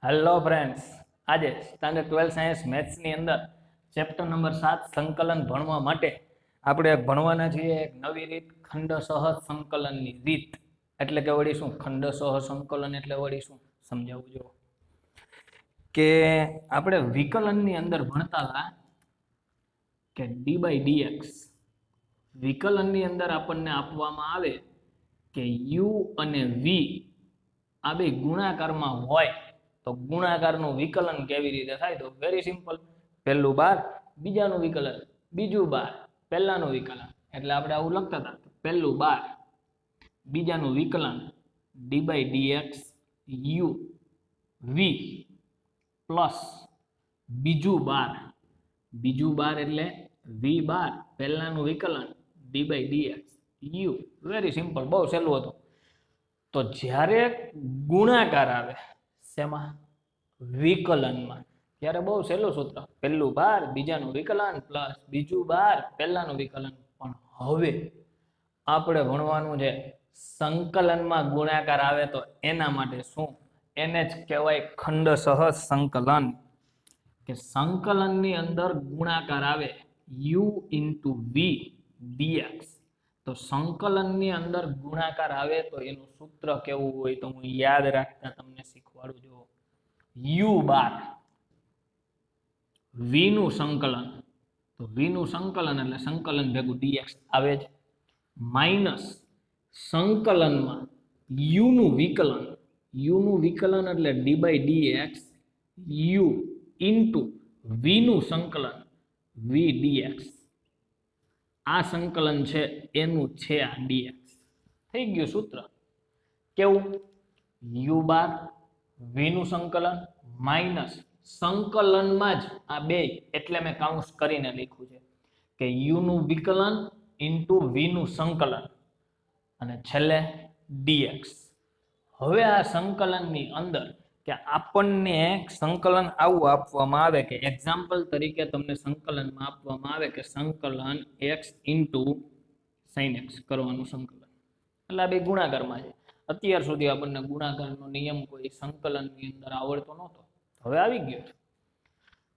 Hello friends, આજે standard 12 science મેથ્સની અંદર chapter number 7 સંકલન ભણવા માટે આપણે ભણવાના છીએ એક નવી રીત, ખંડસહ સંકલનની રીત. એટલે કે વળી શું ખંડસહ સંકલન એટલે વળી શું સમજાવવું જો કે આપણે વિકલનની અંદર ભણતા હતા કે d/dx વિકલનની અંદર આપણને આપવામાં આવે કે u અને v આ બે ગુણાકારમાં હોય તો ગુણાકારનું વિકલન કેવી રીતે થાય? તો વેરી સિમ્પલ. પહેલું બાર બીજાનું વિકલન, બીજું બાર પહેલાનું વિકલન. એટલે આપણે આવું લખતા હતા, પહેલું બાર બીજાનું વિકલન d/dx u v પ્લસ બીજું બાર એટલે v બાર પહેલાનું વિકલન d/dx u. વેરી સિમ્પલ, બહુ સહેલું હતું. તો જ્યારે ગુણાકાર આવે શેમાં? વિકલનમાં, ત્યારે બહુ સહેલું સૂત્ર, પહેલું બાર બીજાનું વિકલન પ્લસ બીજું બાર પહેલાનું વિકલન. પણ હવે આપણે ભણવાનું છે સંકલનમાં ગુણાકાર આવે તો એના માટે શું? એને જ કહેવાય ખંડસહ સંકલન. કે સંકલનની અંદર ગુણાકાર આવે u * v dx. તો સંકલનની અંદર ગુણાકાર આવે તો એનું સૂત્ર કેવું હોય તો હું યાદ રાખતા તમને શીખવાડું છું. u બાર v નું સંકલન, તો v નું સંકલન એટલે સંકલન ભેગું dx આવે જ, માઇનસ સંકલનમાં u નું વિકલન એટલે d/dx u ઇન્ટુ v નું સંકલન v dx. આ સંકલન છે એનું છે આ dx. થઈ ગયું સૂત્ર. કેવું? u બાર v નું સંકલન માઇનસ સંકલનમાં જ આ બે, એટલે મેં કાઉન્સ કરીને લખ્યું છે કે u નું વિકલન ઇન્ટુ v નું સંકલન અને છેલ્લે dx. હવે આ સંકલનની અંદર કે આપણને સંકલન આવું આપવામાં આવે કે એક્ઝામ્પલ તરીકે તમને સંકલનમાં આપવામાં આવે કે સંકલન x ઇન્ટુ sin x કરવાનું સંકલન. એટલે આ બે ગુણાકારમાં છે. અત્યાર સુધી આપણને ગુણાકારનો નિયમ કોઈ સંકલનની અંદર આવડતો નહોતો, હવે આવી ગયો છે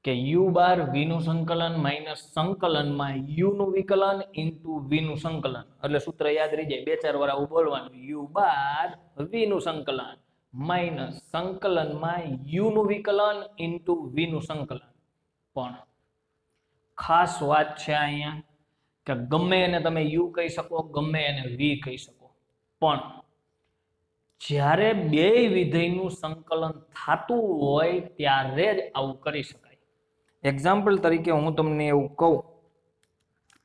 કે u બાર v નું સંકલન માઇનસ સંકલનમાં u નું વિકલન ઇન્ટુ v નું સંકલન. એટલે સૂત્ર યાદ રહી જાય, બે ચાર વાર આવું બોલવાનું, u બાર v નું સંકલન માઇનસ સંકલનમાં u નું વિકલન ઇન્ટુ v નું સંકલન. પણ ખાસ વાત છે અહીંયા કે ગમે એને તમે u કહી શકો, ગમે એને v કહી શકો, પણ જ્યારે બે વિધેયનું સંકલન થતું હોય ત્યારે જ આવું કરી શકાય. એક્ઝામ્પલ તરીકે હું તમને એવું કહું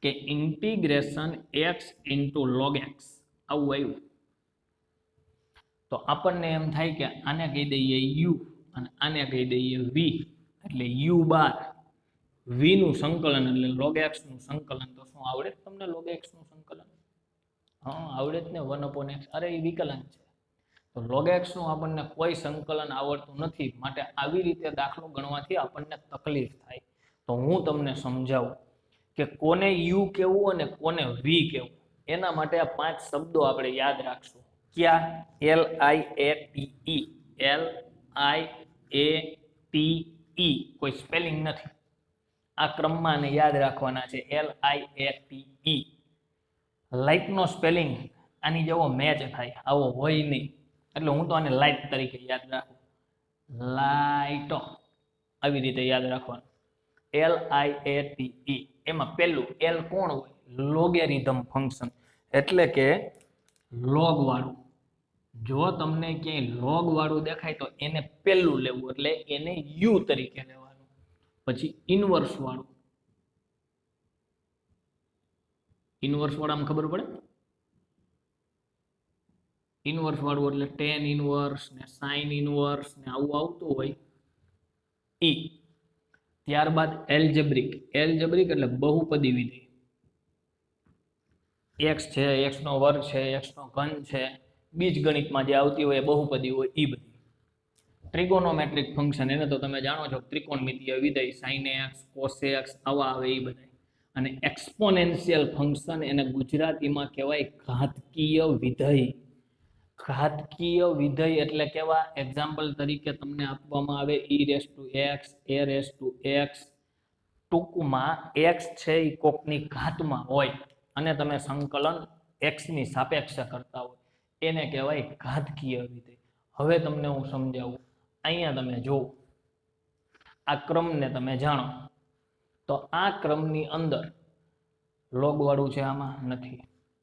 કે integration x into log x આવું આવ્યું તો આપણને એમ થાય કે આને કહી દઈએ u અને આને કહી દઈએ v. એટલે u બાર v નું સંકલન એટલે log x નું સંકલન. તો શું આવડે તમને log x નું સંકલન? હા, આવડે જ ને, 1/x. અરે એ વિકલન છે. તો log x નું આપણને કોઈ સંકલન આવડતું નથી, માટે આવી રીતે દાખલો ગણવાથી આપણને તકલીફ થાય. તો હું તમને સમજાવું કે કોને u કેવું અને કોને v કેવું. એના માટે આ 5 શબ્દો આપણે યાદ રાખશું. ક્યાં? LIATE કોઈ સ્પેલિંગ નથી, આ ક્રમમાં આને યાદ રાખવાના છે. LIATE લાઇટ નો સ્પેલિંગ આની જેવો મેચ થાય આવો હોય નહીં, એટલે હું તો આને લાઇટ તરીકે યાદ રાખું. લાઇટ આવી રીતે યાદ રાખવાનું. LIATE. એમાં પહેલું L કોણ હોય? લોગેરિધમ ફંક્શન, એટલે કે લોગ વાળું. જો તમને ક્યાંય લોગ વાળું દેખાય તો એને પહેલું લેવું, એટલે એને u તરીકે લેવાનું. પછી ઇનવર્સ વાળું, ઇનવર્સ વાળામાં ખબર પડે? ઇનવર્સ વાળું એટલે tan ઇનવર્સ ને sin ઇનવર્સ ને આવું આવતું હોય ઈ. ત્યારબાદ એલ્જેબ્રિક એટલે બહુપદી વિધેય. x છે, x નો વર્ગ છે, x નો ઘન છે, બીજગણિતમાં જે આવતી હોય બહુપદી હોય ઈ બધી. ટ્રિગોનોમેટ્રિક ફંક્શન, એને તો તમે જાણો છો, ત્રિકોણમિતિય વિધેય, sin x cos x આવા આવે ઈ બધા. અને એક્સપોનેન્શિયલ ફંક્શન, એને ગુજરાતીમાં કહેવાય ઘાતકીય વિધેય. ઘાતકીય વિધેય એટલે કેવા? એક્ઝામ્પલ તરીકે તમને આપવામાં આવે e⁻x, a⁻x, ટૂંકમાં x છે એ કોકની ઘાતમાં હોય અને તમે સંકલન x ની સાપેક્ષે કરતા હોય એને કહેવાય ઘાતકીય વિધેય. હવે તમને હું સમજાવું. અહીંયા તમે જો આ ક્રમને તમે જાણો તો આ ક્રમની અંદર લોગ વાળું છે આમાં નથી,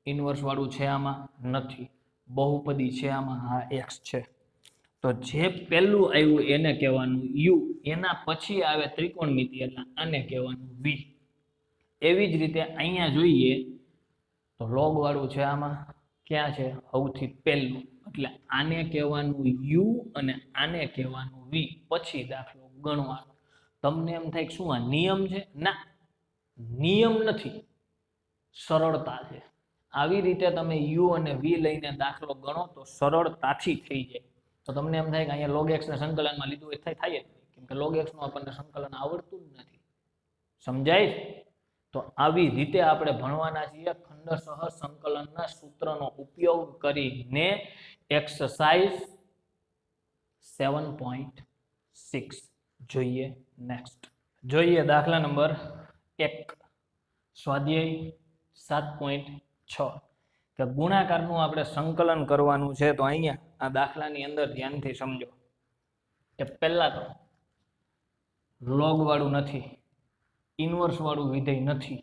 ઇન્વર્સ વાળું છે આમાં નથી, બહુપદી છે આમાં હા x છે. તો જે પહેલું આવ્યું એને કહેવાનું u, એના પછી આવે ત્રિકોણમિતિ એટલે આને કહેવાનું v. એવી જ રીતે અહીંયા જોઈએ તો લોગ વાળું છે આમાં ક્યાં છે? સૌથી પહેલું, એટલે આને કહેવાનું u અને આને કહેવાનું v. પછી દાખલો ગણવાનો. તમને એમ થાય કે શું આ નિયમ છે? ના, નિયમ નથી, સરળતા છે. આવી રીતે તમે u અને v લઈને દાખલો ગણો તો સરળતાથી થઈ જાય. તો તમને એમ થાય કે અહીંયા log x ને સંકલનમાં લીધું એ થાય જ નહીં, કેમ કે log x નું આપણને સંકલન આવડતું જ નથી. સમજાય? તો આવી રીતે આપણે ભણવાના છીએ ખંડસહ સંકલનના સૂત્રનો ઉપયોગ કરીને એક્સરસાઇઝ 7.6. જોઈએ નેક્સ્ટ. જોઈએ દાખલા નંબર 1, સ્વાધ્યાય 7.6 કે ગુણાકારનું આપણે સંકલન કરવાનું છે. તો અહીંયા આ દાખલાની અંદર ધ્યાનથી સમજો કે પહેલા તો લોગ વાળું નથી, ઇન્વર્સ વાળું વિધેય નથી,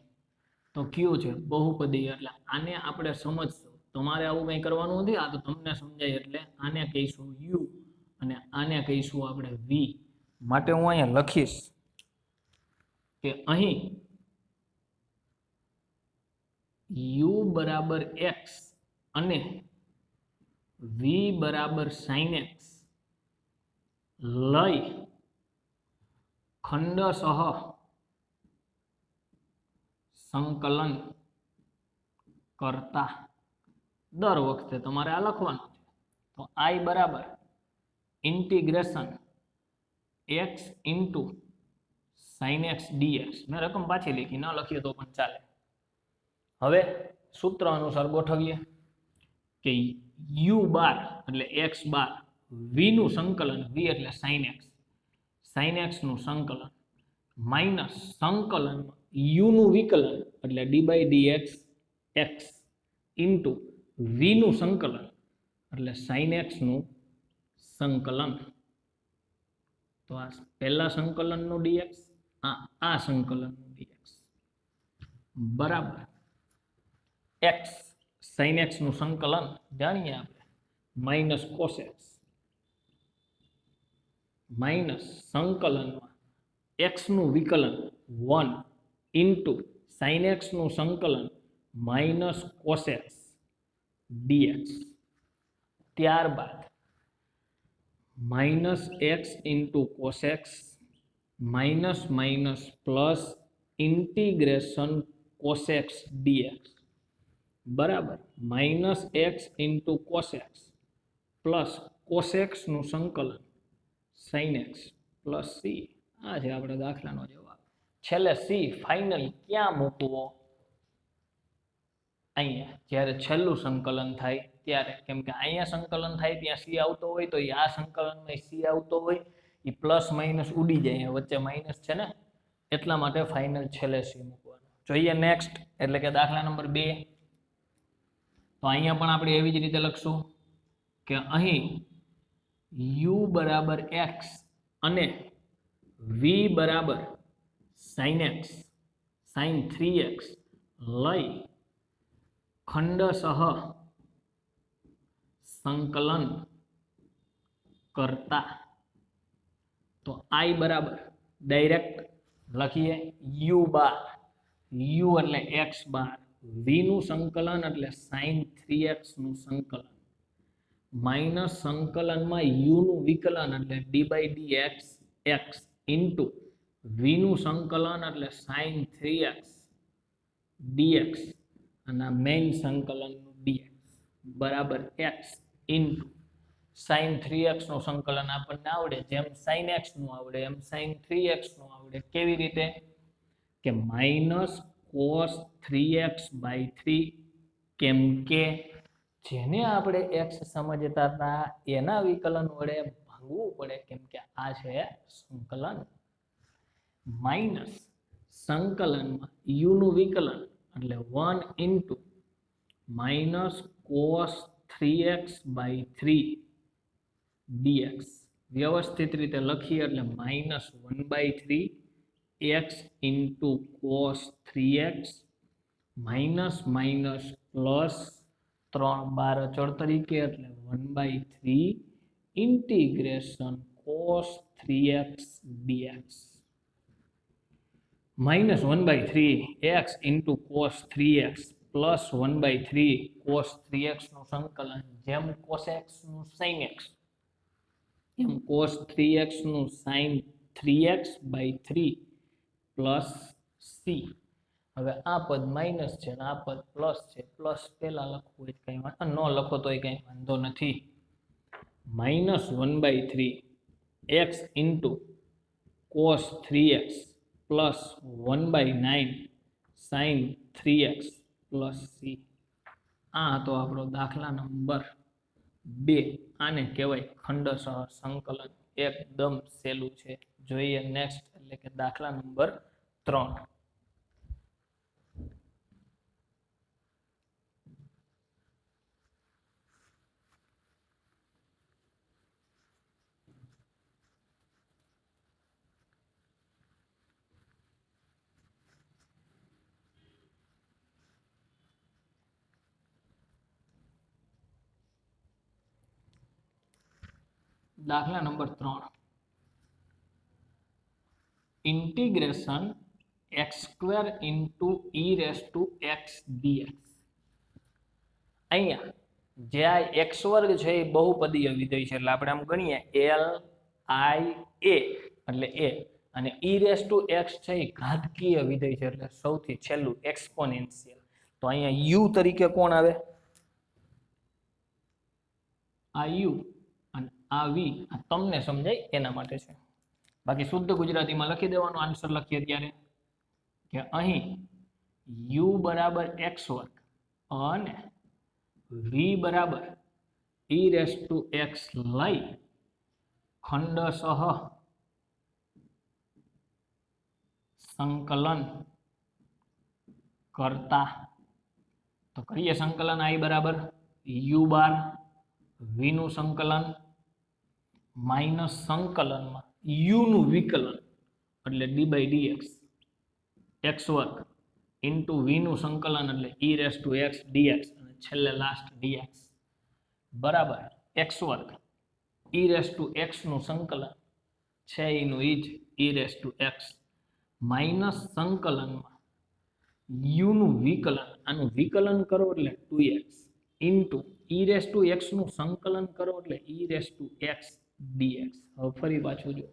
તો કયું છે? બહુપદી. એટલે આને આપણે સમજશું. તમારે આવું કંઈ કરવાનું નથી, આ તો તમને સમજાય એટલે આને કહીશું u અને આને કહીશું આપણે v. માટે હું અહીંયા લખીશ કે અહીં u બરાબર x અને v બરાબર sin x લઈ ખંડસહ સંકલન કરતા દર વખતે તમારે આ લખવાનું છે. તો I બરાબર integration x into sin x dx. મેં રકમ પાછી લીધી, ન લખીએ તો પણ ચાલે. હવે સૂત્ર અનુસાર ગોઠવીએ કે u બાર એટલે x બાર, v નું સંકલન, v એટલે sin x નું સંકલન માઇનસ સંકલન u નું વિકલન એટલે d by dx x into v નું સંકલન એટલે sin x નું સંકલન. તો આ પહેલા સંકલનનું dx, આ સંકલનનું dx બરાબર x sin x નું સંકલન જાણીએ આપણે માઇનસ cos x માઇનસ સંકલનમાં x નું વિકલન 1 ઇન્ટુ sin x નું સંકલન માઇનસ cos x dx. ત્યારબાદ minus x into cos x minus minus plus integration cos x dx બરાબર minus x into cos x plus cos x નું સંકલન sin x plus c. આ છે આપણે દાખલાનો જવાબ. છેલ્લે c ફાઇનલી ક્યાં મૂકવો? અહીંયા જ્યારે છેલ્લું સંકલન થાય ત્યારે, કેમ કે અહીંયા સંકલન થાય ત્યાં c આવતો હોય તો આ સંકલનમાં c આવતો હોય, એ પ્લસ માઇનસ ઉડી જાય, વચ્ચે માઇનસ છે ને, એટલા માટે ફાઇનલ છેલ્લે c મૂકવાનું. જોઈએ નેક્સ્ટ એટલે કે દાખલા નંબર 2. તો અહીંયા પણ આપણે એવી જ રીતે લખશું કે અહીં u બરાબર x અને v બરાબર sin x sin 3x લઈ ખંડસહ સંકલન કરતા. તો I બરાબર ડાયરેક્ટ લખીએ u બાર, u એટલે x બાર, v નું સંકલન એટલે sin 3x નું સંકલન માઇનસ સંકલનમાં u નું વિકલન એટલે d by dx x into v નું સંકલન એટલે sin 3x dx અને મેઇન સંકલનનું dx બરાબર x ઇન્ટુ sin 3x નું સંકલન આપણને આવડે, જેમ sin x નું આવડે એમ sin 3x નું આવડે. કેવી રીતે? કે માઇનસ cos 3x બાય 3, કેમ કે જેને આપણે x સમજતા હતા એના વિકલન વડે ભાંગવું પડે, કેમ કે આ છે સંકલન. માઇનસ સંકલનમાં u નું વિકલન એટલે 1 into minus cos 3x by 3 dx. વ્યવસ્થિત રીતે લખીએ એટલે minus 1 by 3 x into cos 3x minus minus plus 3 બાર અચળ તરીકે એટલે 1 by 3 integration cos 3x dx. Minus 1 by 3 x into cos 3x plus 1 by 3 cos 3x નું સંકલન, જેમ cos x નું sin x એમ cos 3x નું sin 3x by 3 plus c. હવે આ પદ માઇનસ છે અને આ પદ પ્લસ છે. પ્લસ પહેલા લખવું હોય કંઈ વાંધો ન લખો તોય કંઈ વાંધો નથી. Minus 1 by 3 x into cos 3x plus 1 by 9 sin 3x plus c. આ હતો આપણો દાખલા નંબર 2. આને કહેવાય ખંડશઃ સંકલન. એકદમ સહેલું છે. જોઈએ નેક્સ્ટ એટલે કે દાખલા નંબર 3. દાખલા number 3. Integration x² into e raise to x dx. અહીંયા જે આ x વર્ગ છે એ બહુપદીય વિધેય છે એટલે આપણે આમ ગણીએ l i a એટલે a, અને e રેસ ટુ x છે એ ઘાતકીય વિધેય છે એટલે સૌથી છેલ્લું એક્સપોનેન્શિયલ. તો અહીંયા u તરીકે કોણ આવે? આ u અને આ v. આ તમને સમજાય એના માટે છે. બાકી શુદ્ધ ગુજરાતીમાં લખી દેવાનો આન્સર લખીએ ત્યારે કે અહીં u બરાબર x વર્ગ અને v બરાબર e રેસ ટુ x લઈ ખંડશઃ સંકલન કરતા. તો કરીએ સંકલન. i બરાબર u બાર v નું સંકલન માઇનસ સંકલનમાં u નું વિકલન એટલે d બાય dx x વર્ગ ઇન્ટુ v નું સંકલન એટલે e raise to x dx અને છેલ્લે લાસ્ટ dx બરાબર x વર્ગ e રેસ ટુ x નું સંકલન છે એનું ઈ જ e raise to x minus સંકલનમાં u નું વિકલન, આનું વિકલન કરો એટલે 2x into e raise to x નું સંકલન કરો એટલે e raise to x dx. હવે ફરી પાછું જો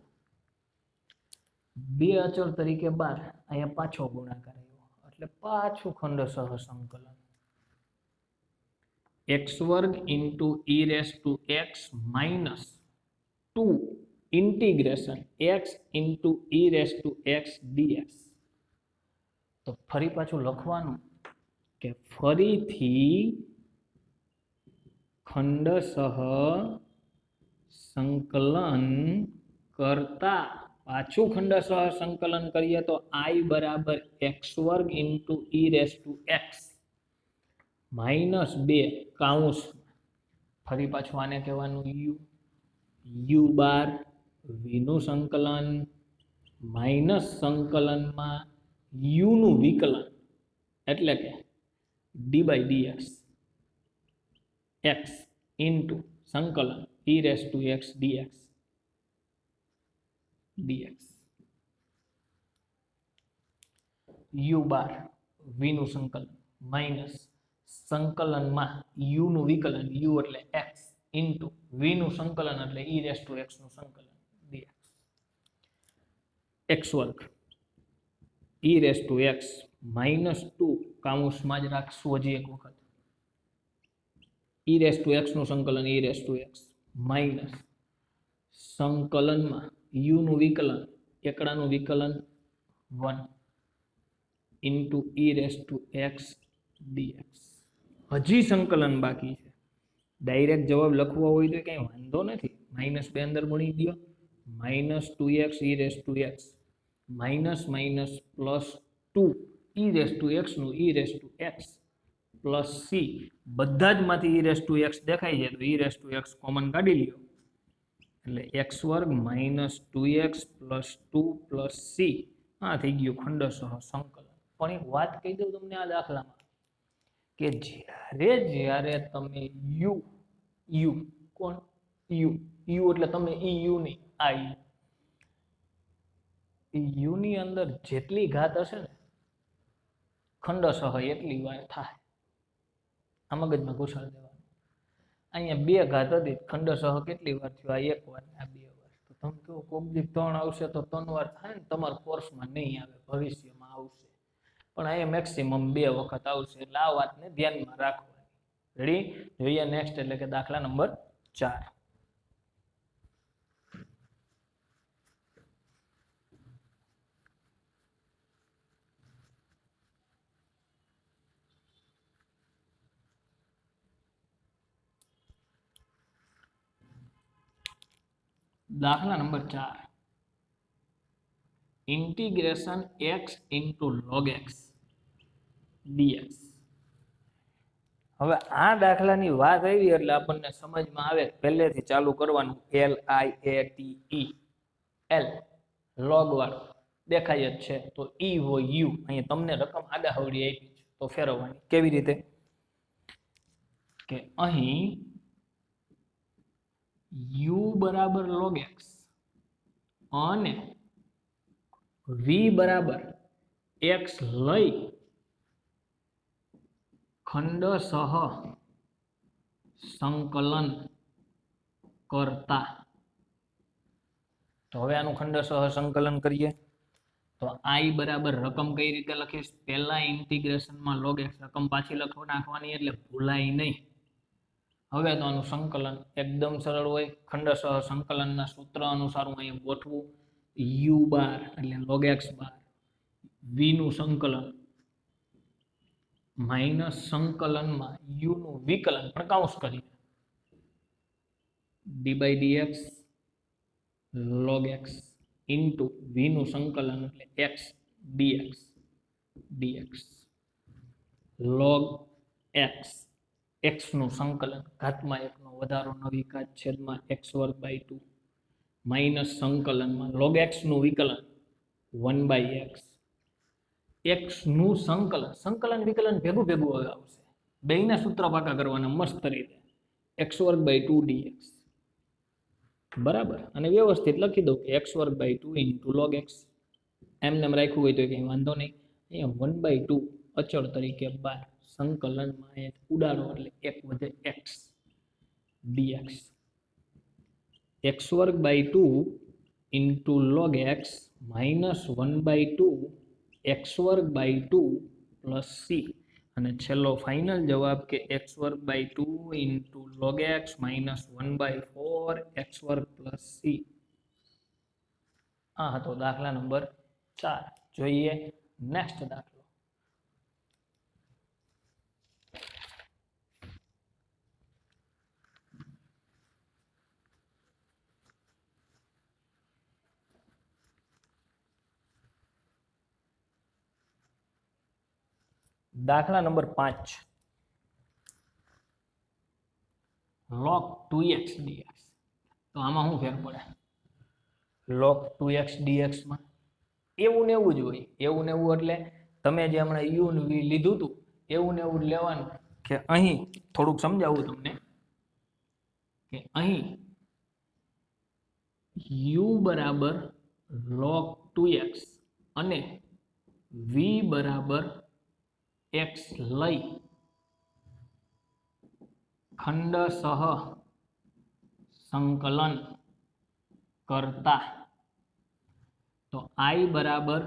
બે અચળ તરીકે 12, અહીંયા પાછો ગુણાકાર આવ્યો એટલે પાછું ખંડશઃ સંકલન x વર્ગ into e raise to x minus 2 integration x into e raise to x dx. તો ફરી પાછું લખવાનું કે ફરીથી ખંડશઃ સંકલન કરતા. પાછું ખંડશઃ સંકલન કરીએ તો i બરાબર x વર્ગ into e raise to x minus 2 કાઉન્સ. ફરી પાછું આને કહેવાનું u બાર v નું સંકલન માઇનસ સંકલનમાં u નું વિકલન એટલે કે d by dx x into સંકલન e raise to x dx dx. u બાર v નું સંકલન માઇનસ સંકલનમાં u નું વિકલન, u એટલે x ઇન્ટુ v નું સંકલન એટલે e રેસ ટુ x નું સંકલન dx. x વર્ગ e raise to x minus 2 કાઉન્સમાં જ રાખશું હજી એક વખત e રેસ ટુ x નું સંકલન e raise to x minus સંકલનમાં u નું વિકલન, એકડાનું વિકલન 1 into e raise to x dx. હજી સંકલન બાકી છે डायरेक्ट जवाब लखवा हो तो कहीं वांधो नहीं, -2 अंदर गुणी दो, -2x e raise to x minus minus +2 e raise to x નું e raise to x plus c બધા જ માંથી e રેસ ટુ x દેખાય છે તો e raise to x common કાઢી લ્યો એટલે x² - 2x + 2 + c આ થઈ ગયું ખંડશઃ સંકલન। પણ એક વાત કહી દઉં તમને આ દાખલામાં કે જ્યારે તમે u કોણ u એટલે તમે eu ની આ u ની અંદર જેટલી ઘાત હશે ને ખંડશઃ એટલી વાર થાય। આ મગજમાં ઘુસાડી દેવાનું। અહીંયા 2 ઘાત હતી ખંડશઃ કેટલી વાર થયો? આ 1 વાર આ 2 વાર। તો તમે કહો કોક દી 3 આવશે તો 3 વાર થાય ને, તમારા કોર્સમાં નહીં આવે, ભવિષ્યમાં આવશે, પણ અહીંયા મેક્સિમમ 2 વખત આવશે। એટલે આ વાતને ધ્યાનમાં રાખવાની। રેડી? જોઈએ નેક્સ્ટ એટલે કે દાખલા નંબર 4। दाखला number 4 integration x into log x dx। હવે આ દાખલાની વાત આવી એટલે આપણને સમજમાં આવે પહેલેથી ચાલુ કરવાનું L I A T E L log વાળો દેખાય જ છે તો E હોય u। અહીં તમને રકમ આડાહવડી આપી છે તો ફેરવવાની કેવી રીતે કે અહીં u बराबर log x અને v बराबर x લઈ ખંડશઃ સંકલન કરતા। તો હવે આનું ખંડશઃ સંકલન કરીએ તો I બરાબર રકમ કઈ રીતે લખીશ? પહેલા ઇન્ટિગ્રેશનમાં log x રકમ પાછી લખવા નાખવાની એટલે ભૂલાય નહીં। હવે તો આનું સંકલન એકદમ સરળ હોય। ખંડશઃ સંકલનના સૂત્ર અનુસાર હું અહીંયા ગોઠવું u બાર એટલે log x બાર v નું સંકલન માઈનસ સંકલનમાં u નું વિકલન પણ કાઉન્સ કરીને d/dx log x into v નું સંકલન એટલે x dx log x x નું સંકલન ઘાતમાં 1 નો વધારો નવી ઘાત છેદમાં x²/2 માઈનસ સંકલનમાં log x નું વિકલન 1/x x નું સંકલન વિકલન ભેગું આવશે। બેયના સૂત્ર પાકા કરવાના મસ્ત રીતે x²/2 dx બરાબર। અને વ્યવસ્થિત લખી દઉં કે x²/2 * log x એમને એમ રાખ્યું હોય તો કંઈ વાંધો નહીં। અહીંયા 1/2 અચળ તરીકે 12 સંકલનમાં ઉડાડો એટલે 1 વધે x dx x²/2 * log x - 1/2 x²/2 + c અને છેલ્લો ફાઇનલ જવાબ કે x²/2 * log x - 1/4 x² + c। આ હતો દાખલા નંબર 4। જોઈએ નેક્સ્ટ દાખલો। दाखला नंबर 5 log 2x dx। तो आमा શું ફેર પડે? log 2x dx માં એવું ને એવું જ હોય। એવું ને એવું એટલે તમે જે હમણાં u ને v લીધું હતું એવું ને એવું જ લેવાનું કે અહીં થોડુંક સમજાવું તમને કે અહીં u બરાબર log 2x અને v બરાબર x લઈ ખંડશઃ સંકલન કરતા તો I બરાબર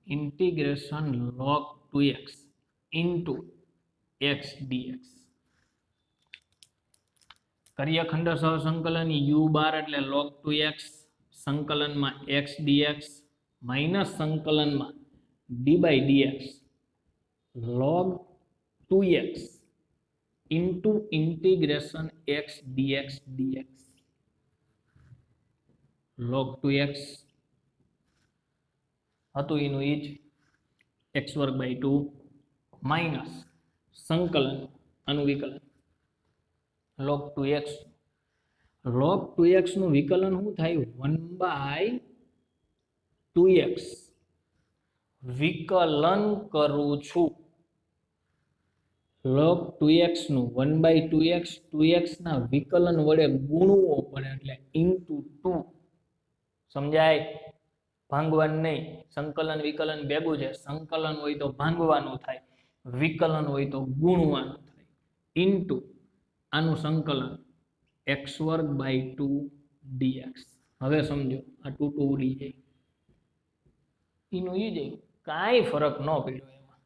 integration log 2x into x dx કરીએ ખંડશઃ સંકલન u બાર એટલે log 2x સંકલનમાં x dx માઈનસ સંકલનમાં d/dx log 2x into integration x dx dx log 2x હતું એનું એ જ એક્સ વર્ગ બાય 2 માઇનસ સંકલન આનું વિકલન log 2x log 2x નું વિકલન શું થાય 1 બાય 2x વિકલન કરું છું log 2x નું 1 બાય 2x 2x ના વિકલન વડે ગુણવો પડે એટલે ઇન્ટુ 2 સમજાય ભાંગવાનું નહીં સંકલન વિકલન ભેગું છે સંકલન હોય તો ભાંગવાનું થાય વિકલન હોય તો ગુણવાનું થાય ઇન્ટુ આનું સંકલન x વર્ગ બાય 2 dx હવે સમજો આ 2 2 ઉડી જાય એનું એ જાય કાંઈ ફરક ન પડ્યો એમાં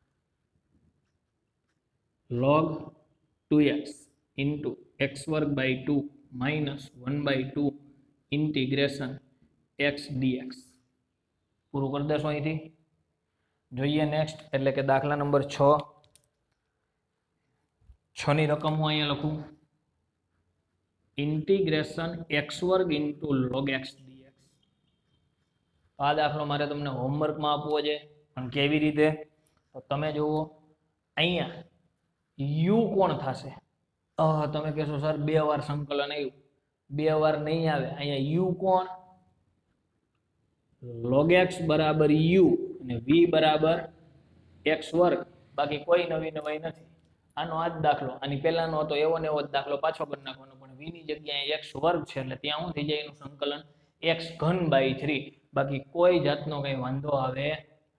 log 2x ઇન્ટુ x વર્ગ by 2 minus 1 by 2 integration x dx પૂરું કરી દેશો અહીંથી જોઈએ નેક્સ્ટ એટલે કે દાખલા નંબર 6 ની રકમ હું અહીંયા લખું ઇન્ટિગ્રેશન x વર્ગ ઇન્ટુ log x dx આ દાખલો મારે તમને હોમવર્કમાં આપવો છે પણ કેવી રીતે તો તમે જુઓ અહીંયા u કોણ થશે તમે કહેશો સર 2 વાર સંકલન આવ્યું 2 વાર નહીં આવે અહીંયા u કોણ log x બરાબર u અને v બરાબર x વર્ગ બાકી કોઈ નવી નવાઈ નથી આનો આ જ દાખલો આની પહેલાનો હતો એવો ને એવો જ દાખલો પાછો કરી નાખવાનો પણ v ની જગ્યાએ x વર્ગ છે એટલે ત્યાં શું થઈ જાય એનું સંકલન x ઘન બાય 3 બાકી કોઈ જાતનો કઈ વાંધો આવે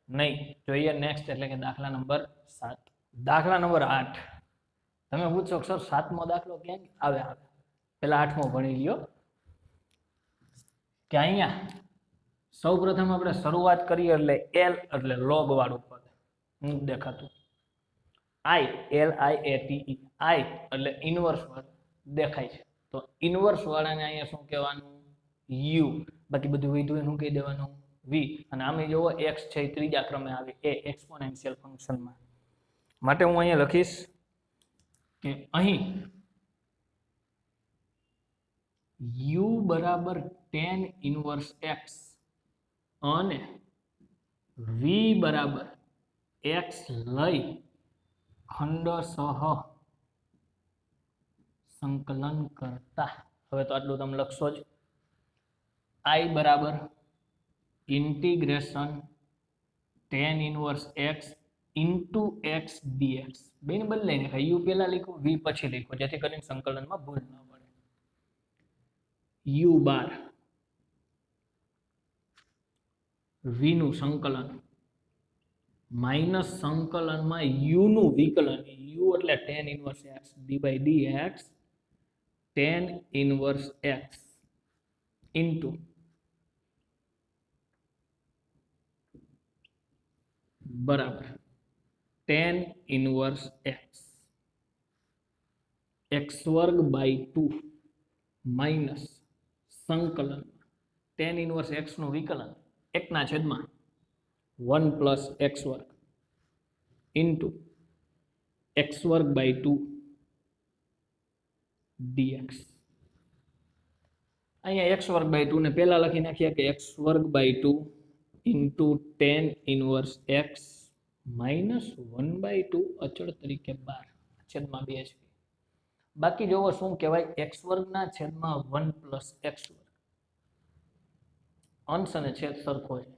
નહીં જોઈએ નેક્સ્ટ એટલે કે દાખલા નંબર 7 દાખલા નંબર 8 તમે પૂછો સર 7મો દાખલો ક્યાં આવે પેલા 8મો ભણી લ્યો કે અહીંયા સૌપ્રથમ આપણે શરૂઆત કરીએ એટલે l એટલે log વાળું પદ હું દેખાતું i l i a t e i એટલે ઇન્વર્સ વાળું દેખાય છે તો ઇન્વર્સ વાળાને અહીંયા શું કહેવાનું u બાકી બધું વધ્યું એનું કહી દેવાનું v અને આમે જોવો x છે ત્રીજા ક્રમે આવે એ એક્સપોનેન્શિયલ ફંક્શનમાં માટે હું અહીંયા લખીશ કે અહીં u બરાબર tan ઇન્વર્સ x અને v બરાબર x લઈ ખંડશઃ સંકલન કરતા હવે તો આટલું તમે લખશો જ i બરાબર integration tan inverse x into x dx બેને બદલાઈ નાખાય u પહેલા લખો v પછી લખો જેથી કરીને સંકલનમાં ભૂલ ન પડે u બાર v નું સંકલન માઇનસ સંકલનમાં u નું વિકલન u એટલે tan inverse x d by dx tan inverse x into બરાબર tan ઇન્વર્સ x વર્ગ બાય 2 માઇનસ સંકલન tan ઇન્વર્સ x નું વિકલન 1/1 પ્લસ x વર્ગ ઇન્ટુ x વર્ગ બાય 2 dx અહીંયા x વર્ગ બાય 2 ને પહેલા લખી નાખ્યા કે x વર્ગ by 2 into tan inverse x minus 1/2 અચળ તરીકે 12 છેદમાં 2 છે બાકી જોવો શું કહેવાય x વર્ગના છેદમાં 1 પ્લસ x વર્ગ અંશ અને છેદ સરખો છે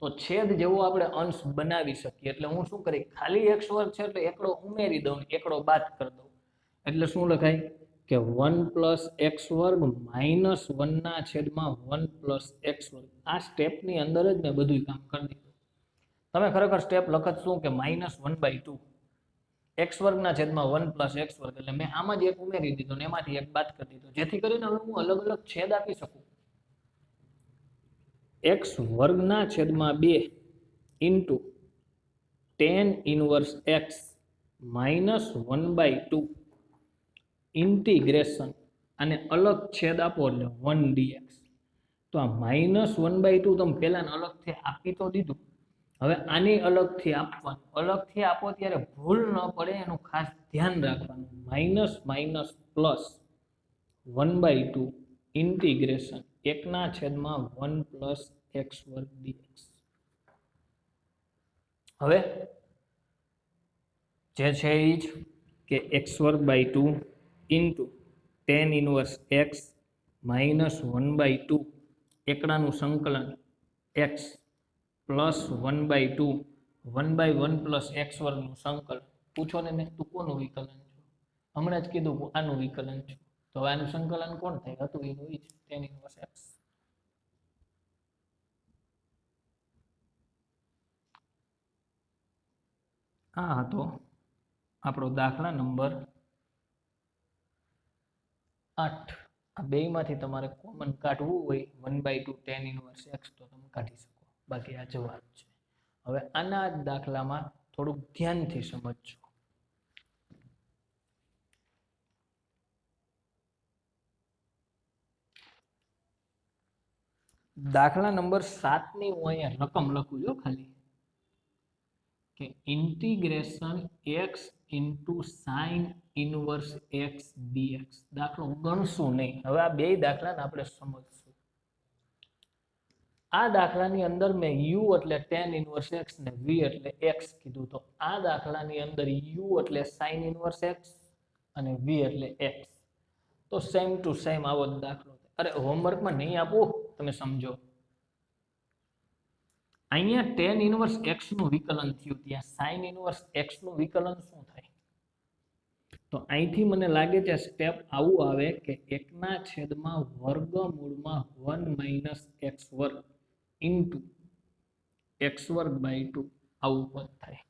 તો છેદ જેવો આપણે અંશ બનાવી શકીએ એટલે હું શું કરી ખાલી x વર્ગ છે એટલે એકડો ઉમેરી દઉં એકડો બાદ કરી દઉં એટલે શું લખાય કે 1 પ્લસ x વર્ગ માઇનસ 1 ના છેદમાં 1 પ્લસ x વર્ગ આ સ્ટેપની અંદર જ મેં બધું કામ કરી દીધું તમે ખરેખર સ્ટેપ લખત શું કે -1/2 x વર્ગના છેદમાં 1 પ્લસ x વર્ગ એટલે મેં આમાં જ એક ઉમેરી દીધો ને એમાંથી એક બાદ કરી દીધો જેથી કરીને હવે હું અલગ અલગ છેદ આપી શકું x વર્ગના છેદમાં 2 into tan inverse x minus 1/2 integration અને અલગ છેદ આપો એટલે 1 dx તો આ -1/2 તમે પહેલા અલગથી આપી તો દીધું હવે આની અલગથી આપવાનું, અલગથી આપો ત્યારે ભૂલ ન પડે એનું ખાસ ધ્યાન રાખવાનું. Minus minus plus 1/2 integration 1/1 plus x વર્ગ ડીએક્સ. હવે જે છે એ જ કે x²/2 into tan inverse x minus 1/2 એકડાનું સંકલન એક્સ પ્લસ 1/2 1/1 પ્લસ એક્સ વર્ગનું સંકલન. પૂછો ને તું કોનું વિકલન છું? હમણાં જ કીધું આનું વિકલન છું. તો આનું સંકલન કોણ થાય? હતું એનું જ ટેન ઇનવર્સ એક્સ. આ હતો આપણો દાખલા નંબર 8. આ બેમાંથી તમારે કોમન કાઢવું હોય 1/2 ટેન ઇનવર્સ એક્સ તો તમે કાઢી શકો, બાકી આ જવાબ છે. હવે આના જ દાખલામાં થોડુંક ધ્યાનથી સમજજો. દાખલા નંબર 7 ની હું અહીંયા રકમ લખું છું ખાલી કે integration x into sine inverse x dx. દાખલો ગણશું નહીં. હવે આ બે દાખલાને આપણે સમજશું. આ દાખલાની અંદર મેં યુ એટલે ટેન ઇનવર્સ એક્સ ને વી એટલે એક્સ કીધું. તો આ દાખલાની અંદર યુ એટલે સાઇન ઇનવર્સ એક્સ અને વી એટલે એક્સ. તો સેમ ટુ સેમ આવો જ દાખલો. અરે હોમવર્કમાં નહીં આપું, તમે સમજો. અહીંયા ટેન ઇનવર્સ એક્સ નું વિકલન થયું, ત્યાં સાઇન ઇનવર્સ એક્સ નું વિકલન શું થાય? તો અહીંથી મને લાગે છે સ્ટેપ આવું આવે કે 1/વર્ગમૂળમાં 1 માઇનસ એક્સ વર્ગ ઇન્ટુ x²/2 આવું પદ થાય.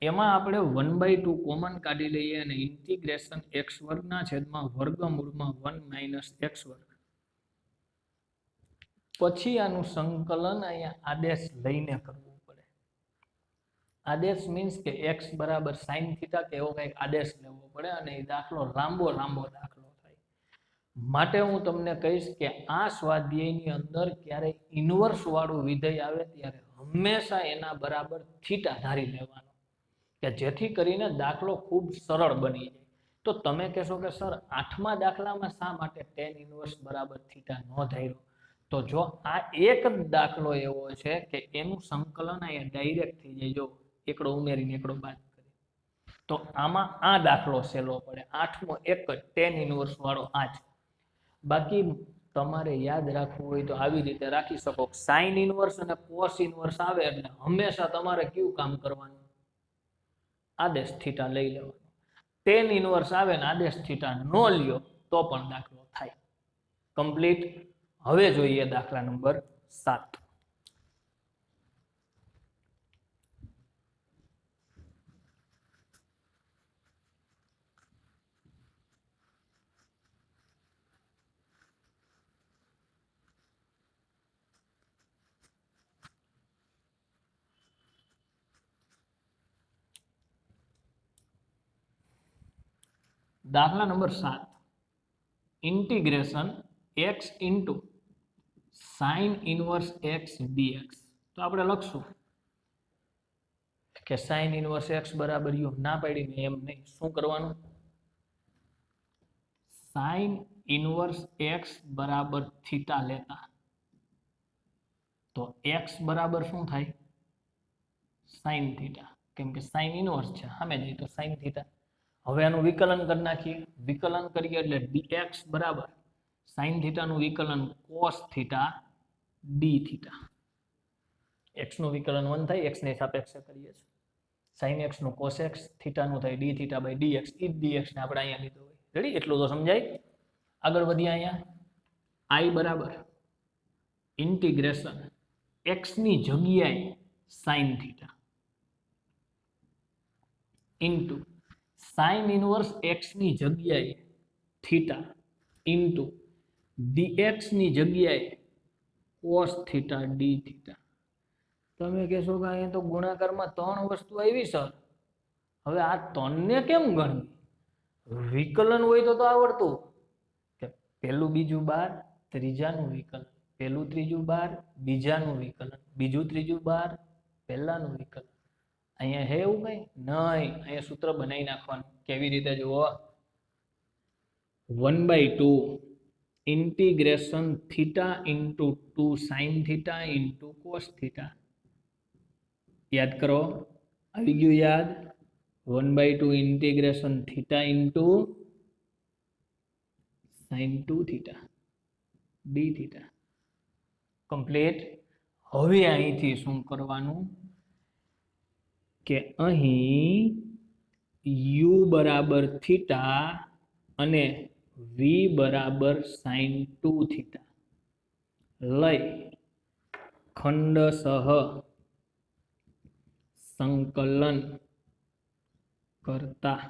એમાં આપણે 1/2 કોમન કાઢી લઈએ અને ઇન્ટિગ્રેશન x²/વર્ગમૂળમાં 1 માઇનસ એક્સ વર્ગ. પછી આનું સંકલન અહીંયા આદેશ લઈને કરવું પડે. આદેશ મીન્સ કે x બરાબર સાઇન થીટા કે એવો કંઈક આદેશ લેવો પડે અને એ દાખલો લાંબો દાખલો થાય. માટે હું તમને કહીશ કે આ સ્વાધ્યાયની અંદર ક્યારે ઇન્વર્સ વાળું વિધેય આવે ત્યારે હંમેશા એના બરાબર થીટા ધારી લેવાનો, કે જેથી કરીને દાખલો ખૂબ સરળ બની જાય. તો તમે કહેશો કે સર 8મા દાખલામાં શા માટે ટેન ઇનવર્સ બરાબર થીટા ન ધાર્યો? તો જો આ એક જ દાખલો એવો છે કે એનું સંકલન અહીંયા ડાયરેક્ટ થઈ જાય. જો એકડો ઉમેરીને એકડો બાદ કરી, તો આમાં આ દાખલો સહેલો પડે. 8મો એક જ ટેન ઇનવર્સ વાળો આ જ. બાકી તમારે યાદ રાખવું હોય તો આવી રીતે રાખી શકો. સાઇન ઇનવર્સ અને કોસ ઇનવર્સ આવે એટલે હંમેશા તમારે કયું કામ કરવાનું? આદેશ થીટા લઈ લેવાનો. ટેન ઇનવર્સ આવે ને આદેશ થીટા ન લ્યો તો પણ દાખલો થાય. કમ્પ્લીટ. હવે જોઈએ દાખલા નંબર 7. દાખલા number 7 integration x into sine inverse x dx. તો આપણે લખશું કે સાઇન ઇનવર્સ એક્સ બરાબર યુ. ના પાડીને એમ નહીં, શું કરવાનું? સાઇન ઇનવર્સ એક્સ બરાબર થીટા લેતા. તો એક્સ બરાબર શું થાય? સાઇન થીટા, કેમ કે સાઇન ઇનવર્સ છે, સામે જઈએ તો સાઇન થીટા. હવે આનું વિકલન કરી નાખીએ. વિકલન કરીએ એટલે dx બરાબર સાઇન થીટાનું વિકલન cos theta d theta. x નું વિકલન 1 થાય, x ની સાપેક્ષે કરીએ છીએ. સાઇન x નું કોસ x, થીટાનું થાય ડી થીટા બાય dx. ઈ dx ને આપણે અહીંયા લીધો હોય. રેડી? એટલું તો સમજાય. આગળ વધીએ. અહીંયા i બરાબર ઇન્ટિગ્રેશન x ની જગ્યાએ sine theta into sine inverse x ની જગ્યાએ થીટા ઇન્ટુ dx ની જગ્યાએ કોસ થીટા ડી થીટા. તમે કહેશો કે અહીંયા તો ગુણાકારમાં 3 વસ્તુ આવી સર, હવે આ 3 ને કેમ ગણવી? વિકલન હોય તો આવડતું કે પહેલું બીજું બાર ત્રીજાનું વિકલન, પહેલું ત્રીજું બાર બીજાનું વિકલન, બીજું ત્રીજું બાર પહેલાનું વિકલન. અહીંયા હે એવું કઈ નહીં, અહીંયા સૂત્ર બનાવી નાખવાનું. કેવી રીતે જુઓ, 1/2 integration theta into 2 sine theta into cos theta. યાદ કરો, આવી ગયું યાદ? 1/2 integration theta into sign 2 theta d theta. Complete. હવે અહીંથી શું કરવાનું કે અહીં u બરાબર થીટા અને v બરાબર સાઇન 2 થીટા લઈ ખંડશઃ સંકલન કરતા.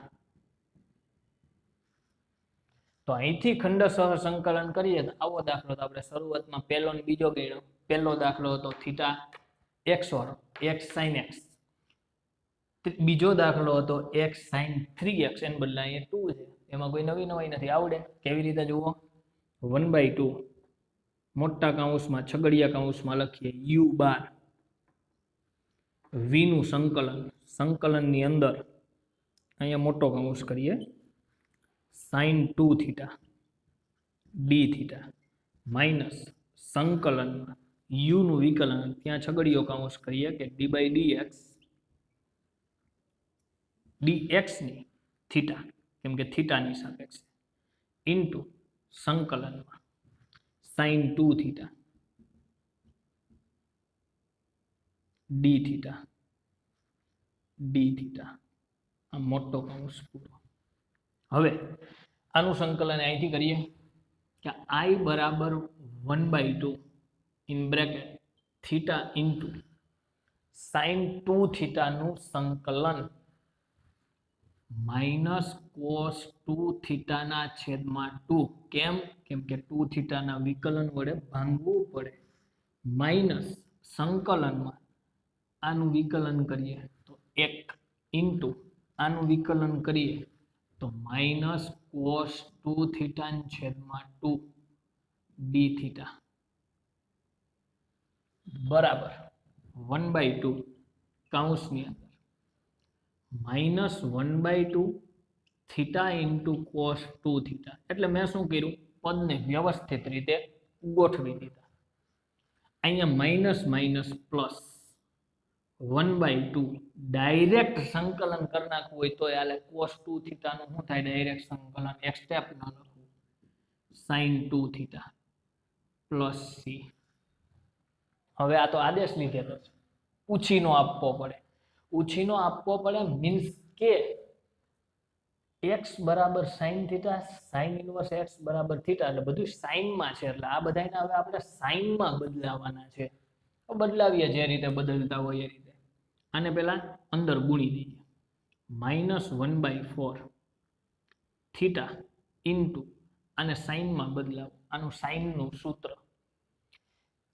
તો અહીંથી ખંડશઃ સંકલન કરીએ તો આવો દાખલો તો આપણે શરૂઆતમાં પહેલો ને બીજો ગણ્યો. પહેલો દાખલો હતો થીટા x વાળો, x sin x. બીજો દાખલો હતો x sin 3x, એને બદલે અહીંયા 2 છે. એમાં કોઈ નવી નથી. આવડે કેવી રીતે જુઓ, 1/2 મોટા કૌંસમાં છગડીયા કૌંસમાં લખીએ u બાર, v નું સંકલન, સંકલનની અંદર અહીંયા મોટો કૌંસ કરીએ, sine 2 theta d theta minus સંકલનમાં u નું વિકલન, ત્યાં છગડીયો કૌંસ કરીએ કે d/dx, dx ની થીટા કેમ કે થીટાની સાપેક્ષે ઇન્ટુ સંકલનમાં sine 2 theta d theta d theta. આ મોટો કૌંસ પૂરો. હવે આનું સંકલન અહીંથી કરીએ કે I બરાબર 1/2 in bracket theta into sign 2 થીટાનું સંકલન માઇનસ કોસ 2 થીટાના છેદમાં 2. કેમ? કેમ કે 2 થીટાના વિકલન વડે ભાંગવું પડે. માઇનસ સંકલનમાં આનું વિકલન કરીએ તો 1 ઇન્ટુ આનું વિકલન કરીએ તો માઇનસ કોસ 2 થીટાના છેદમાં 2 ડી થીટા બરાબર 1/2 કૌંસની અંદર minus 1/2 theta into cos 2 theta. એટલે મેં શું કર્યું, પદને વ્યવસ્થિત રીતે ગોઠવી દીધા. અહીંયા માઇનસ માઇનસ પ્લસ 1/2 ડાયરેક્ટ સંકલન કરી નાખવું હોય તો આલે કોસ 2 થીટાનું શું થાય, ડાયરેક્ટ સંકલન એક સ્ટેપ ના લખવું, સાઇન 2 થીટા પ્લસ સી. હવે આ તો આદેશ લીધેલો છે, ઉછીનો આપવો પડે. ઉછીનો આપવો પડે મીન્સ કે x બરાબર sine theta, sine inverse x બરાબર થીટા, એટલે બધું સાઇનમાં છે. એટલે આ બધાને હવે આપણે સાઇનમાં બદલાવાના છે. બદલાવીએ જે રીતે બદલતા હોય એ રીતે. આને પહેલા અંદર ગુણી દઈએ, માઇનસ 1/4 થીટા ઇન્ટુ આને સાઇનમાં બદલાવો. આનું સાઇનનું સૂત્ર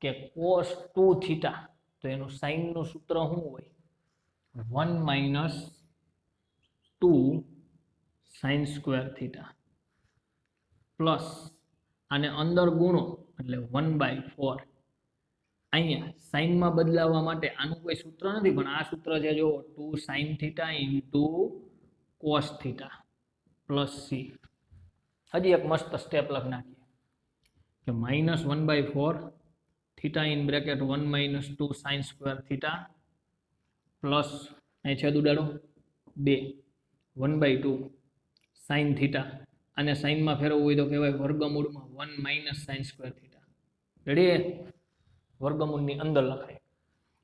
કે કોસ 2 થીટા, તો એનું સાઇનનું સૂત્ર શું હોય, 1 minus 2 sign square theta plus આને અંદર ગુણો એટલે 1/4. અહીંયા સાઇનમાં બદલાવવા માટે આનું કોઈ સૂત્ર નથી, પણ આ સૂત્ર છે જો 2 sine theta into cos theta plus C. હજી એક મસ્ત સ્ટેપ લખ નાખીએ કે minus 1/4 theta in bracket 1 minus 2 sign square theta plus અહીં છેદ ઉડાડો 2 1/2 સાઇન થીટા, અને સાઇનમાં ફેરવવું હોય તો કહેવાય વર્ગમૂળમાં 1 minus sine square theta. Ready? વર્ગમૂળની અંદર લખાય.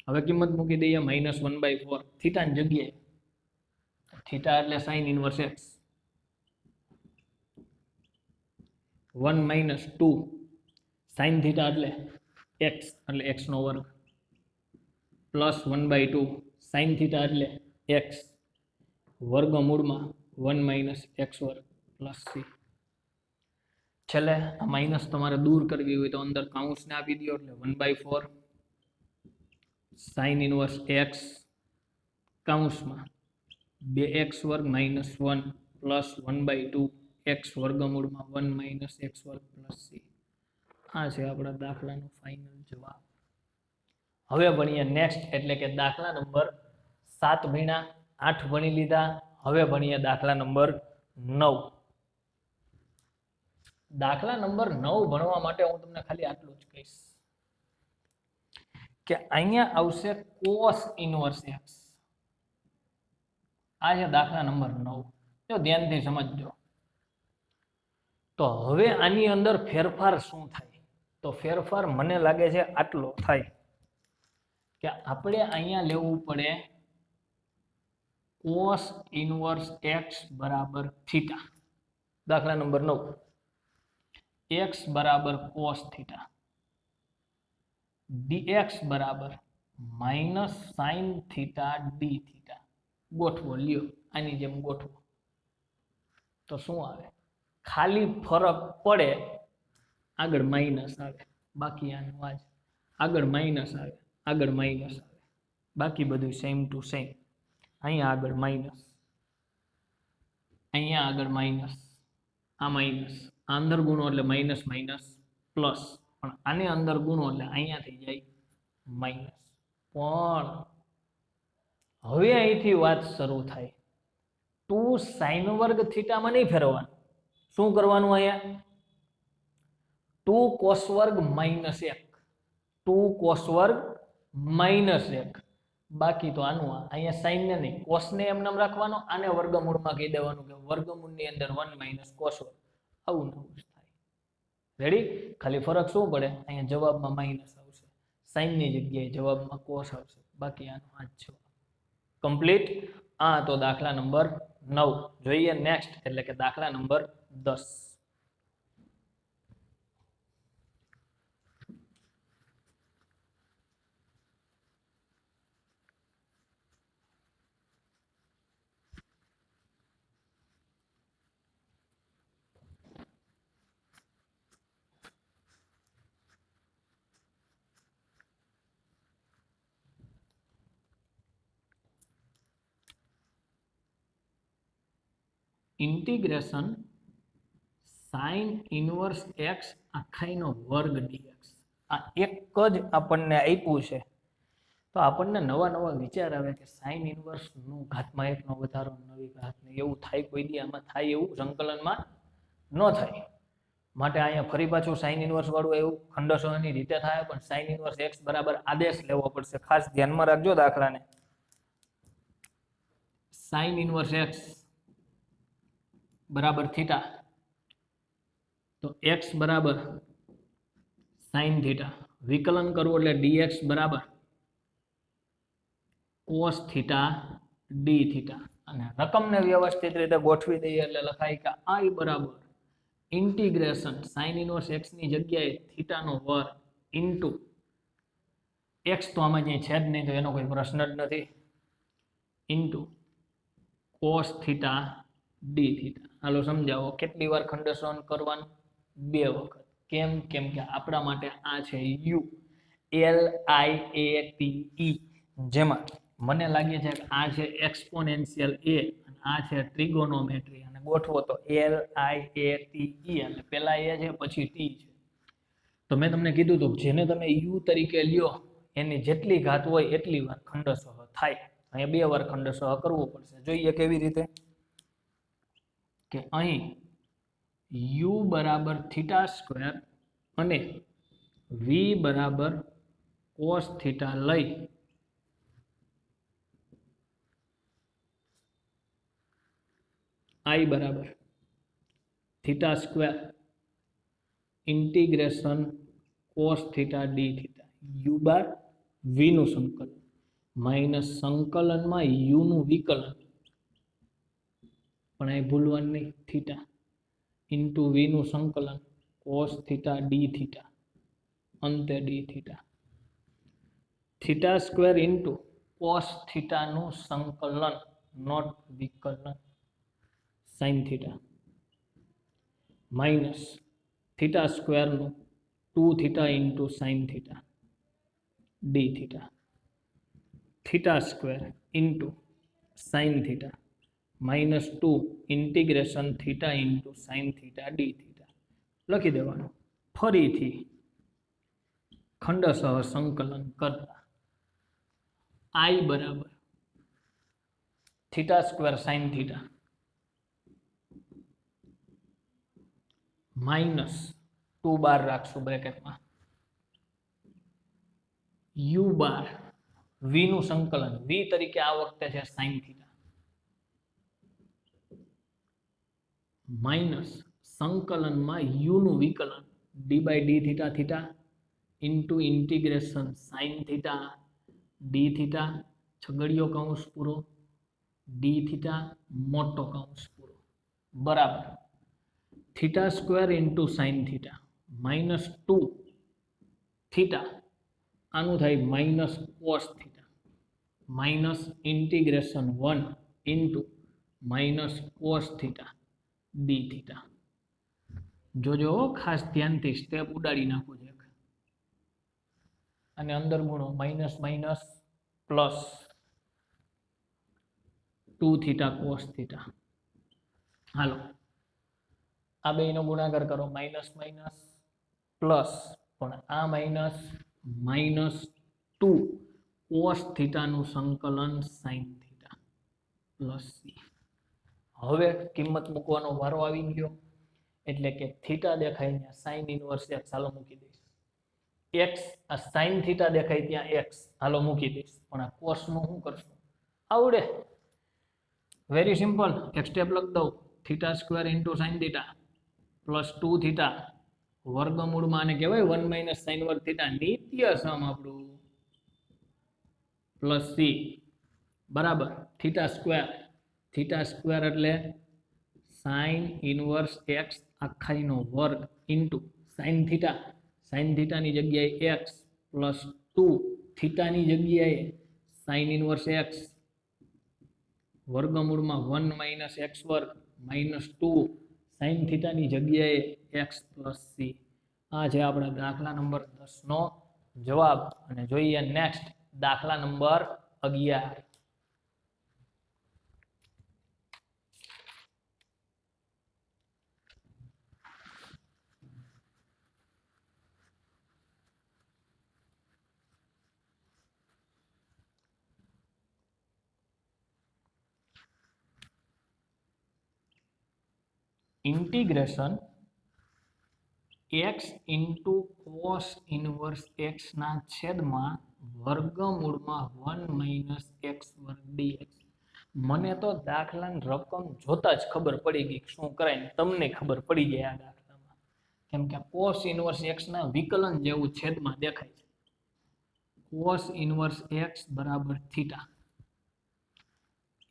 હવે કિંમત મૂકી દઈએ માઇનસ 1/4 થીટાની જગ્યાએ. થીટા એટલે sine inverse x, 1 minus 2 sine theta એટલે x એટલે x નો વર્ગ પ્લસ 1/2 સાઇન થીટા એટલે x વર્ગમૂળમાં 1 માઇનસ x વર્ગ પ્લસ c. છેલ્લે આ માઇનસ તમારે દૂર કરવી હોય તો અંદર કૌંસને આપી દો એટલે 1/4 સાઇન ઇન્વર્સ x કૌંસમાં 2x વર્ગ માઇનસ 1 પ્લસ 1/2 x વર્ગમૂળમાં 1 માઇનસ x વર્ગ પ્લસ c. આ છે આપણા દાખલાનો ફાઇનલ જવાબ. હવે ભણીએ નેક્સ્ટ એટલે કે દાખલા નંબર 7 ભણ્યા, 8 ભણી લીધા. હવે ભણીએ દાખલા નંબર 9. દાખલા નંબર 9 ભણવા માટે હું તમને ખાલી આટલું જ કહીશ કે અહીંયા આવશે cos ઇન્વર્સ x. આ છે દાખલા નંબર 9. જો ધ્યાનથી સમજજો. તો હવે આની અંદર ફેરફાર શું થાય? તો ફેરફાર મને લાગે છે આટલો થાય કે આપણે અહીંયા લેવું પડે cos ઇન્વર્સ x બરાબર થીટા. દાખલા નંબર 9, x બરાબર cos થીટા, dx બરાબર minus sine theta d theta. ગોઠવો, લ્યો આની જેમ ગોઠવો તો શું આવે? ખાલી ફરક પડે, આગળ માઇનસ આવે, બાકી આનું આજ. આગળ માઇનસ આવે, આગળ માઇનસ આવે, બાકી બધું સેમ ટુ સેમ. અહીંયા આગળ માઇનસ, અહીંયા આગળ માઇનસ, આ માઇનસ, આ અંદર ગુણો એટલે માઇનસ માઇનસ પ્લસ, પણ આને અંદર ગુણો એટલે અહીંયા થઈ જાય માઇનસ. પણ હવે અહીંથી વાત શરૂ થાય. 2 સાઇન વર્ગ થીટામાં નહીં ફેરવવાનું. શું કરવાનું? અહીંયા 2 કોસ વર્ગ માઇનસ 1, 2 કોસ વર્ગ માઇનસ 1. બાકી તો આનું અહીંયા સાઇન ને નહીં, કોસ ને એમ નામ રાખવાનો, આને વર્ગમૂળમાં કહી દેવાનું કે વર્ગમૂળની અંદર 1 માઇનસ કોસ વર્ગ. આવું નવું થાય. રેડી? ખાલી ફરક શું પડે? અહીંયા જવાબમાં માઇનસ આવશે, સાઇનની જગ્યાએ જવાબમાં કોસ આવશે. બાકી આનો આ જ જવાબ. કમ્પ્લીટ. આ તો દાખલા નંબર 9. જોઈએ નેક્સ્ટ એટલે કે દાખલા number 10. Integration sine inverse x આખાઈનો વર્ગ dx. આ એક જ આપણને આપ્યું છે તો આપણને નવા નવા વિચાર આવે કે સાઇન ઇન્વર્સ નું ઘાતમાં 1 નો વધારો નવી ઘાતને એવું થાય. કોઈ દી આમાં થાય એવું સંકલનમાં ન થાય. માટે અહીંયા ફરી પાછું સાઇન ઇન્વર્સ વાળું એવું ખંડસોની રીતે થાય, પણ સાઇન ઇન્વર્સ x બરાબર આદેશ લેવો પડશે. ખાસ ધ્યાનમાં રાખજો દાખલાને. સાઇન ઇન્વર્સ x બરાબર થીટા, તો x બરાબર સાઇન થીટા. વિકલન કરવું એટલે dx બરાબર કોસ થીટા ડી થીટા. અને રકમને વ્યવસ્થિત રીતે ગોઠવી દઈએ એટલે લખાય કે i બરાબર ઇન્ટિગ્રેશન સાઇન ઇન્વર્સ x ની જગ્યાએ થીટાનો વર્ગ ઇન્ટુ x તો આમાં જે છે જ નહીં તો એનો કોઈ પ્રશ્ન જ નથી, into cos theta d theta. હાલો સમજાવો કેટલી વાર ખંડસોન કરવાનું? 2 વખત. કેમ? કેમ કે આપણા માટે આ છે u LIATE, જેમાં મને લાગે છે કે આ છે એક્સપોનેન્શિયલ a અને આ છે ટ્રિગોનોમેટ્રી. અને ગોઠવો તો LIATE એટલે પહેલા a છે પછી t છે. તો મેં તમને કીધું હતું જેને તમે u તરીકે લ્યો એની જેટલી ઘાત હોય એટલી વાર ખંડસહ થાય. અહીંયા 2 વાર ખંડસહ કરવો પડશે. જોઈએ કેવી રીતે. કે અહીં u બરાબર થીટા સ્ક્વેર અને v બરાબર કોસ થીટા લઈ i બરાબર theta square integration cos theta d theta. u બાર v નું સંકલન માઇનસ સંકલનમાં u નું વિકલન, પણ અહીં ભૂલવાનું નહીં, થીટા ઇન્ટુ v નું સંકલન કોસ થીટા ડી થીટા, અંતે D theta. Theta square into cos theta નું સંકલન નોટ વિકલન sign theta minus theta square નું 2 theta into sine theta d theta. Theta square into sine theta minus 2 integration theta into sine theta d theta. લખી દેવાનું. ફરીથી ખંડસહ સંકલન કરતા I બરાબર theta square sign theta minus 2 બાર રાખશું બ્રેકેટમાં u બાર v નું સંકલન v તરીકે આ વખતે છે સાઇન થીટા માઇનસ સંકલનમાં u નું વિકલન d by d theta theta into integration sine theta d theta છગડીયો કૌંસ પૂરો d થીટા મોટો કૌંસ પૂરો બરાબર theta square into sine theta minus 2 theta આનું થાય minus cos theta minus integration 1 into minus cos theta d theta જોજો ખાસ ધ્યાનથી સ્ટેપ ઉડાડી નાખો છે અને અંદર ગુણો minus minus plus 2 theta cos theta હાલો આ બેનો ગુણાકાર કરો માઇનસ માઇનસ પ્લસ પણ આ માઇનસ માઇનસ 2 કોસ થીટાનું સંકલન સાઇન થીટા પ્લસ સી હવે કિંમત મૂકવાનો વારો આવી ગયો એટલે કે થીટા દેખાય ત્યાં સાઇન ઇનવર્સ x હાલો મૂકી દઈશ x આ સાઇન થીટા દેખાય ત્યાં x હાલો મૂકી દઈશ પણ આ કોસ નું શું કરશું આવડે વેરી સિમ્પલ એક સ્ટેપ લખ દઉં theta square into sine theta plus 2 theta વર્ગમૂળમાં આને કહેવાય 1 માઇનસ સાઇન વર્ગ થીટા નિત્ય સમ આપણું પ્લસ સી બરાબર થીટા સ્ક્વેર એટલે સાઇન ઇનવર્સ x આખાઈનો વર્ગ ઇન્ટુ સાઇન થીટાની જગ્યાએ x પ્લસ 2 થીટાની જગ્યાએ સાઇન ઇનવર્સ x વર્ગમૂળમાં 1 માઇનસ x વર્ગ માઇનસ 2 સાઇન થીટાની જગ્યાએ x પ્લસ સી આ છે આપણા દાખલા નંબર 10 નો જવાબ અને જોઈએ નેક્સ્ટ દાખલા number 11 integration x into cos inverse x ना छेद में वर्गमूल में 1 माइनस x वर्ग dx मने तो दाखला रकम जोता ज खबर पड़ी गई शू कराय तमने खबर पड़ी जाए आ दाखला में केम के cos इनवर्स x ना विकलन जेवू छेद में देखाय छे cos इनवर्स x बराबर थीटा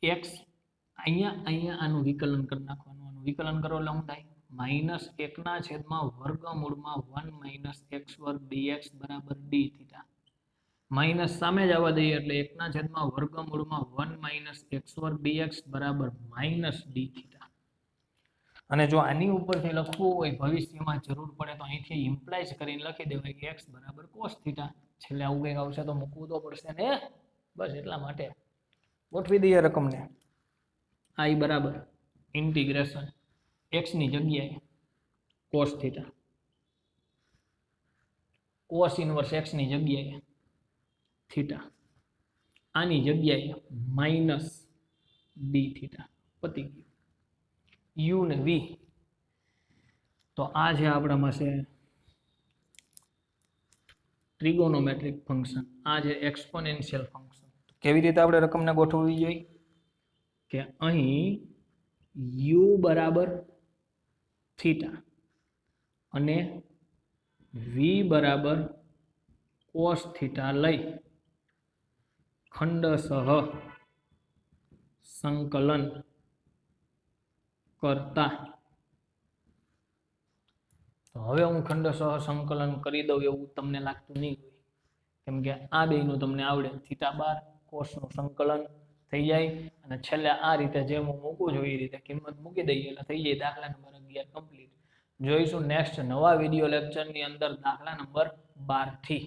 x अहींया अहींया आनु विकलन कर नाखवानुं विकलन करो એટલે શું થાય -1 ના છેદમાં વર્ગમૂળમાં 1 - x વર્ગ dx બરાબર d થીટા માઈનસ સામે જ આવવા દઈએ એટલે 1 ના છેદમાં વર્ગમૂળમાં 1 - x વર્ગ dx બરાબર -d થીટા અને જો આની ઉપરથી લખવું હોય ભવિષ્યમાં જરૂર પડે તો અહીંથી ઇમ્પ્લાઇઝ કરીને લખી દેવાય કે x બરાબર cos થીટા છેલ્લે આવું કંઈક આવશે તો મૂકવું તો પડશે ને બસ એટલા માટે ગોઠવી દઈએ રકમને i બરાબર इंटीग्रेशन x ની જગ્યાએ cos theta cos inverse x ની જગ્યાએ थीटा આની જગ્યાએ માઈનસ d थीटा પતી ગયું u ને v તો આ છે આપણામાં છે ટ્રિગોનોમેટ્રિક ફંક્શન આ છે એક્સપોનેન્શિયલ ફંક્શન કેવી રીતે આપણે રકમને ગોઠવવી જોઈએ કે અહીં u बराबर थीटा અને v बराबर cos थीटा लई खंडशः संकलन करता तो हवे हूँ खंडशः संकलन करी दઉં એવું તમને લાગતું નહીં હોય કેમ કે આ બેયનું તમને આવડે થીટા બાર cos નું સંકલન થઈ જાય અને છેલ્લે આ રીતે જે હું મૂકું છું એ રીતે કિંમત મૂકી દઈએ એટલે થઈ જાય દાખલા નંબર 11 કમ્પ્લીટ જોઈશું નેક્સ્ટ નવા વિડિયો લેક્ચરની અંદર દાખલા નંબર 12 થી